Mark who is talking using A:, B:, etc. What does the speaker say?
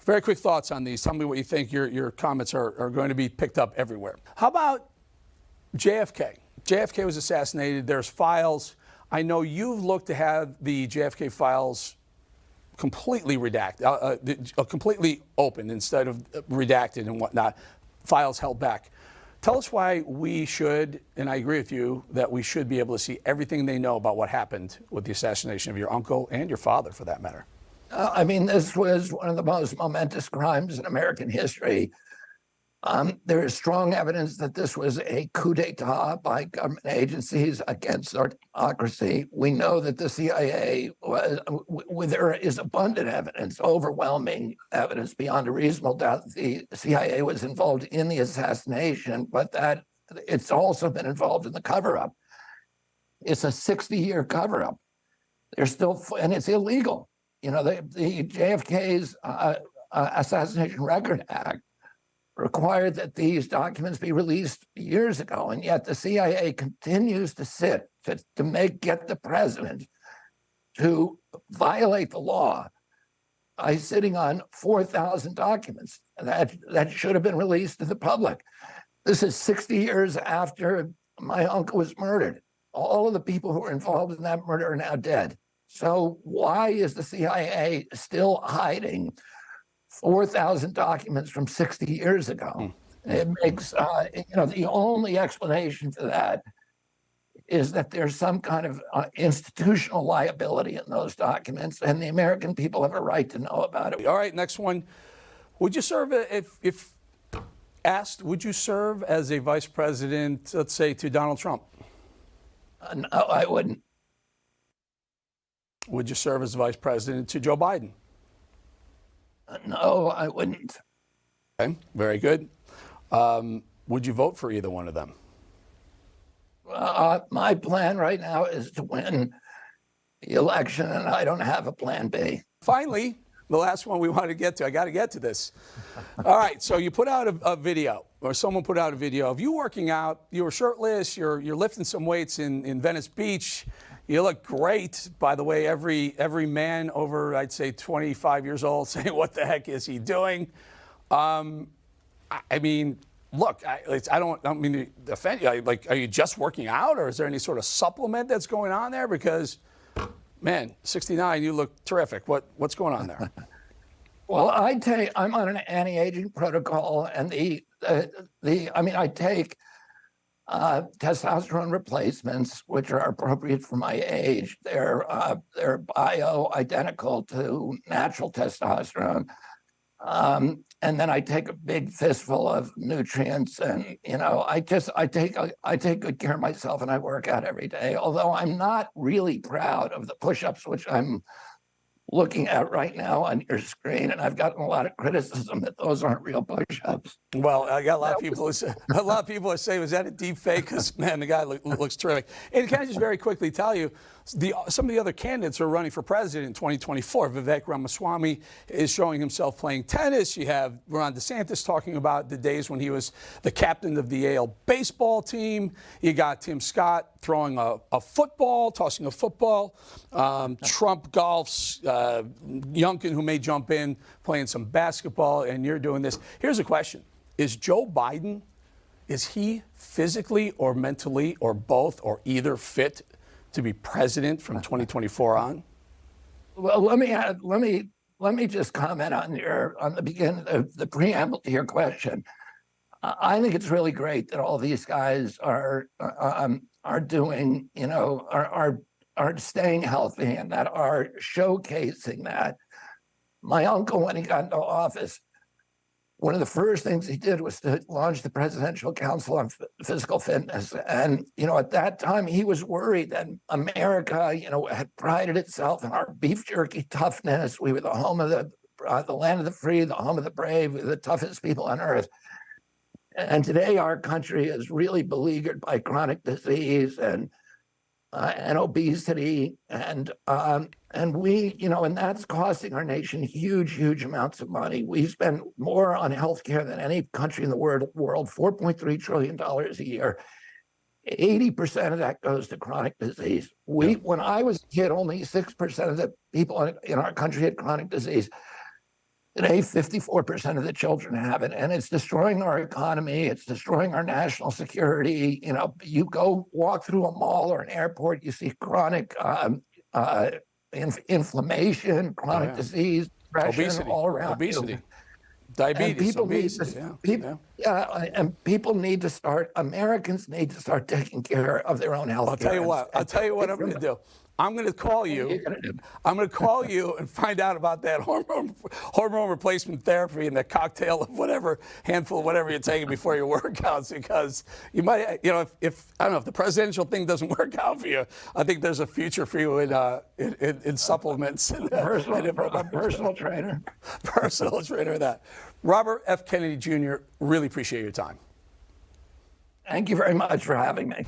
A: Very quick thoughts on these. Tell me what you think. Your comments are going to be picked up everywhere. How about JFK? JFK was assassinated. There's files. I know you've looked to have the JFK files completely redacted, completely open instead of redacted and whatnot, files held back. Tell us why we should, and I agree with you, that we should be able to see everything they know about what happened with the assassination of your uncle and your father, for that matter.
B: I mean, this was one of the most momentous crimes in American history. There is strong evidence that this was a coup d'etat by government agencies against our democracy. We know that the CIA was, there is abundant evidence, overwhelming evidence beyond a reasonable doubt that the CIA was involved in the assassination, but that it's also been involved in the cover-up. It's a 60-year cover-up. They're still, and it's illegal. You know, the JFK's Assassination Record Act required that these documents be released years ago, and yet the CIA continues to sit to get the president to violate the law by sitting on 4,000 documents that should have been released to the public. This is 60 years after my uncle was murdered. All of the people who were involved in that murder are now dead. So why is the CIA still hiding 4,000 documents from 60 years ago? It makes, you know, the only explanation for that is that there's some kind of institutional liability in those documents, and the American people have a right to know about it.
A: All right, next one. Would you serve, if asked, would you serve as a vice president, let's say, to Donald Trump?
B: No, I wouldn't.
A: Would you serve as vice president to Joe Biden?
B: No, I wouldn't.
A: Okay, very good. Would you vote for either one of them?
B: My plan right now is to win the election, and I don't have a plan B.
A: Finally, the last one we want to get to. I got to get to this. All right, so you put out a video, or someone put out a video of you working out. You were shirtless. You're lifting some weights in Venice Beach. You look great. By the way, every man over, I'd say, 25 years old saying, what the heck is he doing? I mean, look, I don't mean to offend you. Like, are you just working out, or is there any sort of supplement that's going on there? Because, man, 69, you look terrific. What's going on there?
B: Well, I'm on an anti-aging protocol, and I take testosterone replacements, which are appropriate for my age. They're bioidentical to natural testosterone. And then I take a big fistful of nutrients, and you know, I take good care of myself, and I work out every day. Although I'm not really proud of the push-ups, which I'm looking at right now on your screen, and I've gotten a lot of criticism that those aren't real push-ups.
A: Well, I got a lot of people are saying, was that a deep fake? Because, man, the guy looks terrific. And can I just very quickly tell you, some of the other candidates are running for president in 2024. Vivek Ramaswamy is showing himself playing tennis. You have Ron DeSantis talking about the days when he was the captain of the Yale baseball team. You got Tim Scott throwing a football, tossing a football. Trump golfs. Youngkin, who may jump in, playing some basketball, and you're doing this. Here's a question. Is Joe Biden, is he physically or mentally or both or either fit to be president from 2024 on?
B: Well, let me just comment on the beginning of the preamble to your question. I think it's really great that all these guys are doing, you know, are staying healthy, and that are showcasing that. My uncle, when he got into office, one of the first things he did was to launch the Presidential Council on Physical Fitness. And, you know, at that time, he was worried that America, you know, had prided itself in our beef jerky toughness. We were the home of the land of the free, the home of the brave, we were the toughest people on earth. And today, our country is really beleaguered by chronic disease and obesity, and we, you know, and that's costing our nation huge amounts of money. We spend more on healthcare than any country in the world, $4.3 trillion a year. 80% of that goes to chronic disease. When I was a kid, only 6% of the people in our country had chronic disease. Today, 54% of the children have it, and it's destroying our economy. It's destroying our national security. You know, you go walk through a mall or an airport, you see chronic inflammation, chronic disease, depression
A: Obesity,
B: all around
A: obesity,
B: you.
A: diabetes,
B: And
A: obesity.
B: and people need to start. Americans need to start taking care of their own health.
A: I'll tell you what. I'll tell you what I'm going to do. I'm going to call you. I'm going to call you and find out about that hormone replacement therapy and that cocktail of whatever handful of whatever you're taking before your workouts, because you might, you know, if I don't know if the presidential thing doesn't work out for you, I think there's a future for you in supplements.
B: Personal trainer.
A: Personal trainer. That. Robert F. Kennedy Jr. Really appreciate your time.
B: Thank you very much for having me.